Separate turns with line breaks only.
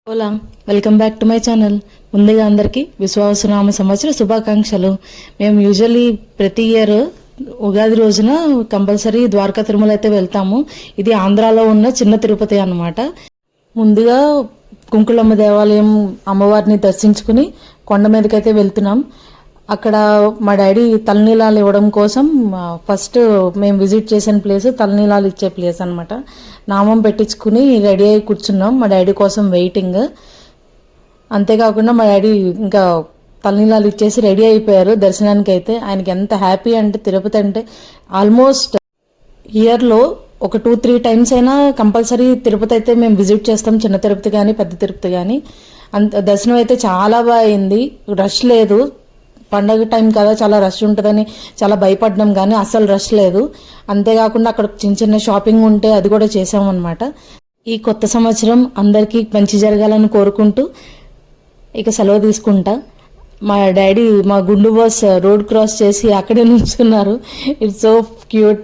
Ola welcome back to my channel. ముందుగా అందరికీ విశ్వావసనామ సంవత్సర శుభాకాంక్షలు. మేము యూజువల్లీ ప్రతి ఇయర్ ఉగాది రోజున కంపల్సరీ ద్వారకా తిరుమల అయితే వెళ్తాము. ఇది ఆంధ్రాలో ఉన్న చిన్న తిరుపతి అన్నమాట. ముందుగా కుంకుళమ్మ దేవాలయం అమ్మవారిని దర్శించుకుని కొండ మీదకైతే వెళ్తున్నాం. అక్కడ మా డాడీ తలనీలాలు ఇవ్వడం కోసం ఫస్ట్ మేము విజిట్ చేసిన ప్లేస్ తలనీలాలు ఇచ్చే ప్లేస్ అనమాట. నామం పెట్టించుకుని రెడీ అయి కూర్చున్నాం, మా డాడీ కోసం వెయిటింగ్. అంతేకాకుండా మా డాడీ ఇంకా తలనీలాలు ఇచ్చేసి రెడీ అయిపోయారు దర్శనానికి. అయితే ఆయనకి ఎంత హ్యాపీ అంటే తిరుపతి అంటే ఆల్మోస్ట్ ఇయర్లో ఒక 2-3 టైమ్స్ అయినా కంపల్సరీ తిరుపతి అయితే మేము విజిట్ చేస్తాం. చిన్న తిరుపతి కానీ పెద్ద తిరుపతి కానీ. దర్శనం అయితే చాలా బాగా అయింది, రష్ లేదు. పండగ టైం కదా చాలా రష్ ఉంటుందని చాలా భయపడ్డాం, కానీ అస్సలు రష్ లేదు. అంతేకాకుండా అక్కడ చిన్న చిన్న షాపింగ్ ఉంటే అది కూడా చేసామన్నమాట. ఈ కొత్త సంవత్సరం అందరికీ మంచి జరగాలని కోరుకుంటూ ఇక సెలవు తీసుకుంటా. మా డాడీ మా గుండు బాస్ రోడ్ క్రాస్ చేసి అక్కడే నుంచున్నారు. It's so cute.